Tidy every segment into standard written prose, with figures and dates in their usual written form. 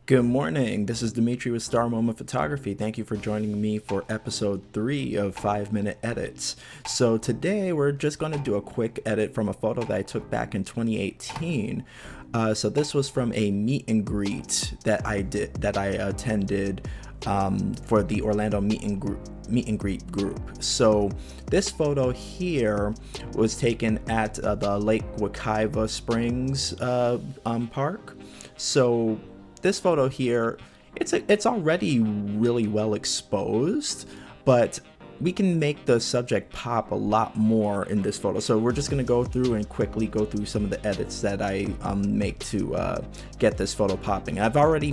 Good morning. This is Dimitri with Star Moment Photography. Thank you for joining me for episode 3 of 5-minute edits. So today we're just going to do a quick edit from a photo that I took back in 2018. So this was from a meet and greet that I attended for the Orlando meet and greet group. So this photo here was taken at the Lake Wekiva Springs park. So this photo here, it's already really well exposed, but we can make the subject pop a lot more in this photo. So we're just gonna go through and quickly go through some of the edits that I make to get this photo popping. I've already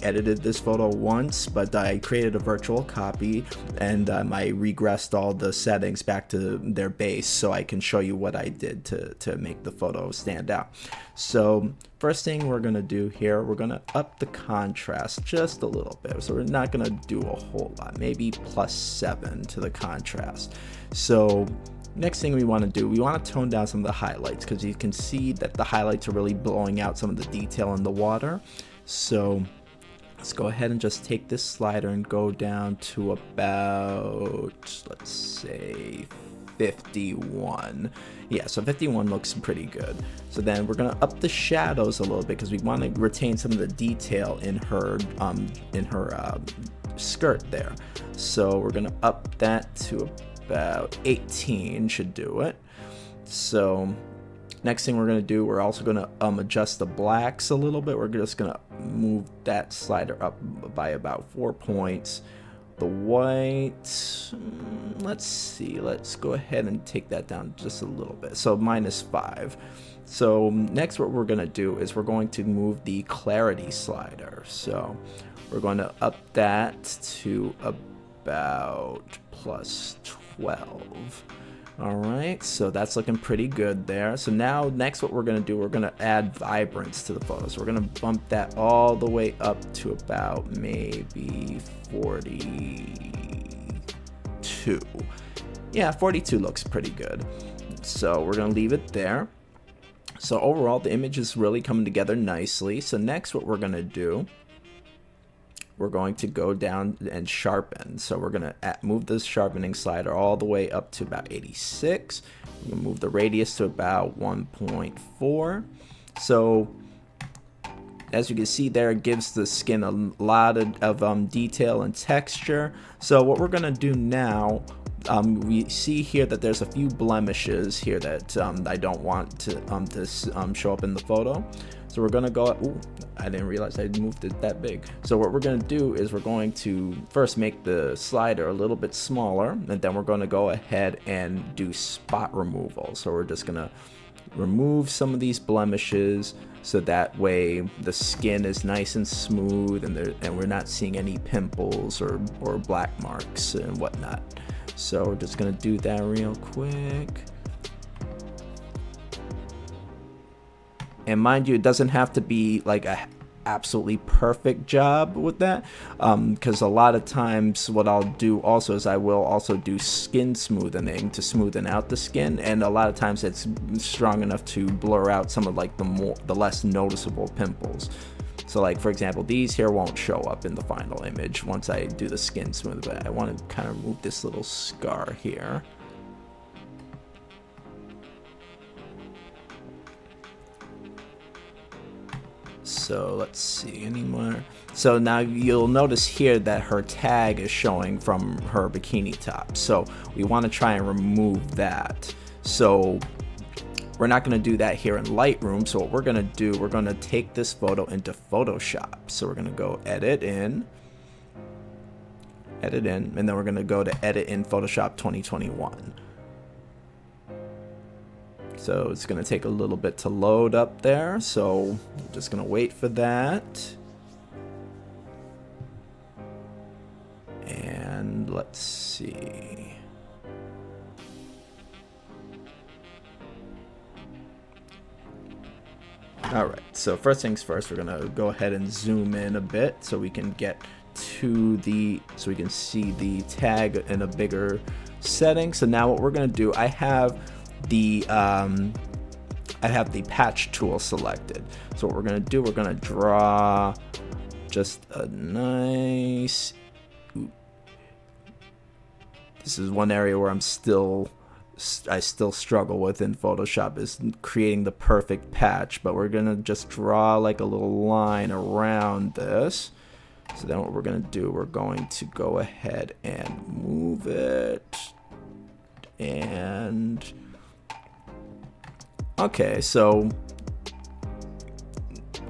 edited this photo once, but I created a virtual copy and I regressed all the settings back to their base so I can show you what I did to make the photo stand out. So first thing we're gonna do here, we're gonna up the contrast just a little bit. So we're not gonna do a whole lot, maybe +7 to the contrast. So next thing we want to do, we want to tone down some of the highlights because you can see that the highlights are really blowing out some of the detail in the water. So let's go ahead and just take this slider and go down to about, let's say 51. Yeah, so 51 looks pretty good. So then we're gonna up the shadows a little bit because we want to retain some of the detail in her skirt there. So we're gonna up that to about 18, should do it. So next thing we're gonna do, we're also gonna adjust the blacks a little bit. We're just gonna move that slider up by about 4 points. The white, let's see, let's go ahead and take that down just a little bit. So -5. So next what we're gonna do is we're going to move the clarity slider. So we're going to up that to about +12. All right, so that's looking pretty good there. So now next what we're gonna do, we're gonna add vibrance to the photo. So we're gonna bump that all the way up to about maybe 42. Yeah, 42 looks pretty good. So we're gonna leave it there. So overall, the image is really coming together nicely. So next what we're gonna do, we're going to go down and sharpen. So we're gonna move this sharpening slider all the way up to about 86. We're gonna move the radius to about 1.4. So as you can see there, it gives the skin a lot of detail and texture. So what we're gonna do now, we see here that there's a few blemishes here that I don't want to show up in the photo. So we're gonna go, ooh, I didn't realize I moved it that big. So what we're gonna do is we're going to first make the slider a little bit smaller, and then we're gonna go ahead and do spot removal. So we're just gonna remove some of these blemishes so that way the skin is nice and smooth and we're not seeing any pimples or black marks and whatnot. So we're just gonna do that real quick. And mind you, it doesn't have to be like a absolutely perfect job with that, because a lot of times what I'll do also is I will also do skin smoothing to smoothen out the skin, and a lot of times it's strong enough to blur out some of like the less noticeable pimples. So like for example, these here won't show up in the final image once I do the skin smooth, but I want to kind of remove this little scar here. So let's see, any more. So now you'll notice here that her tag is showing from her bikini top. So we want to try and remove that. So we're not going to do that here in Lightroom. So what we're going to do, we're going to take this photo into Photoshop. So we're going to go edit in, and then we're going to go to edit in Photoshop 2021. So it's going to take a little bit to load up there. So I'm just going to wait for that. And let's see. All right, so first things first, we're going to go ahead and zoom in a bit so we can get to so we can see the tag in a bigger setting. So now what we're going to do, I have the patch tool selected. So So what we're gonna do, we're gonna draw just a nice, this is one area where I still struggle with in Photoshop, is creating the perfect patch, but we're gonna just draw like a little line around this. So then what we're gonna do, we're going to go ahead and move it, and okay, so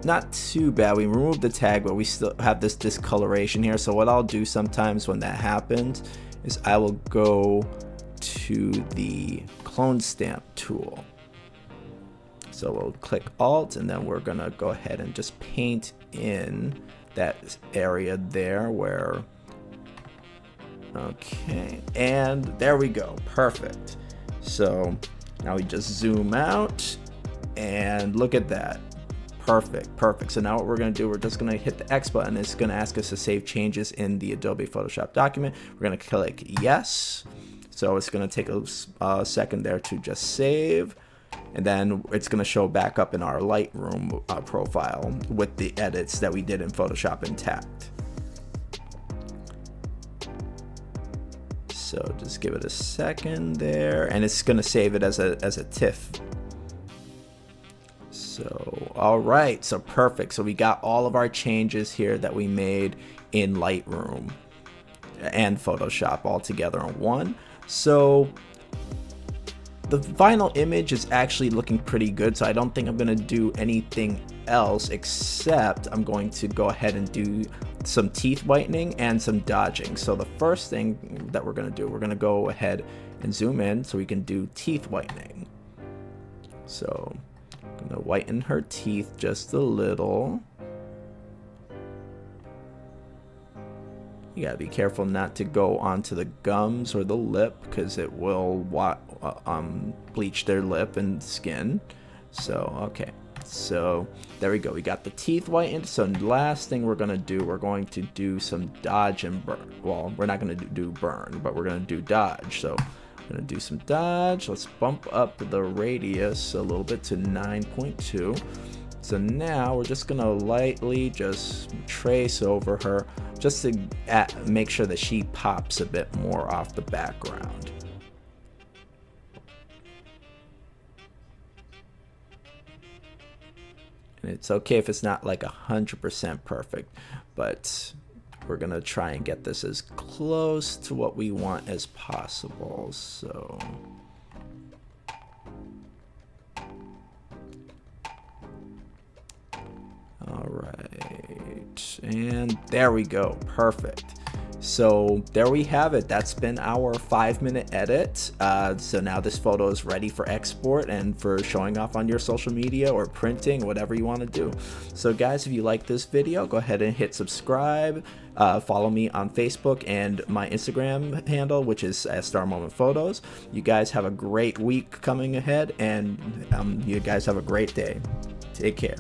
not too bad. We removed the tag, but we still have this discoloration here. So what I'll do sometimes when that happens is I will go to the clone stamp tool. So we'll click Alt, and then we're gonna go ahead and just paint in that area there where, okay, and there we go, perfect. So now we just zoom out and look at that. Perfect. So now what we're going to do, we're just going to hit the X button. It's going to ask us to save changes in the Adobe Photoshop document. We're going to click yes. So it's going to take a second there to just save. And then it's going to show back up in our Lightroom profile with the edits that we did in Photoshop intact. So just give it a second there, and it's going to save it as a TIFF. So, all right, so perfect. So we got all of our changes here that we made in Lightroom and Photoshop all together in one. So the final image is actually looking pretty good. So I don't think I'm going to do anything else, except I'm going to go ahead and do some teeth whitening and some dodging. So the first thing that we're going to do, we're going to go ahead and zoom in so we can do teeth whitening. So I'm going to whiten her teeth just a little. You gotta be careful not to go onto the gums or the lip, because it will bleach their lip and skin. So okay, so there we go, we got the teeth whitened. So last thing we're gonna do, we're going to do some dodge and burn. Well, we're not gonna do burn, but we're gonna do dodge. So I'm gonna do some dodge. Let's bump up the radius a little bit to 9.2. So now we're just gonna lightly just trace over her, just to make sure that she pops a bit more off the background. And it's okay if it's not like 100% perfect, but we're gonna try and get this as close to what we want as possible. So all right, and there we go, perfect. So there we have it. That's been our 5-minute edit. So now this photo is ready for export and for showing off on your social media or printing, whatever you want to do. So guys, if you like this video, go ahead and hit subscribe. Follow me on Facebook and my Instagram handle, which is Star Moment Photos. You guys have a great week coming ahead, and you guys have a great day. Take care.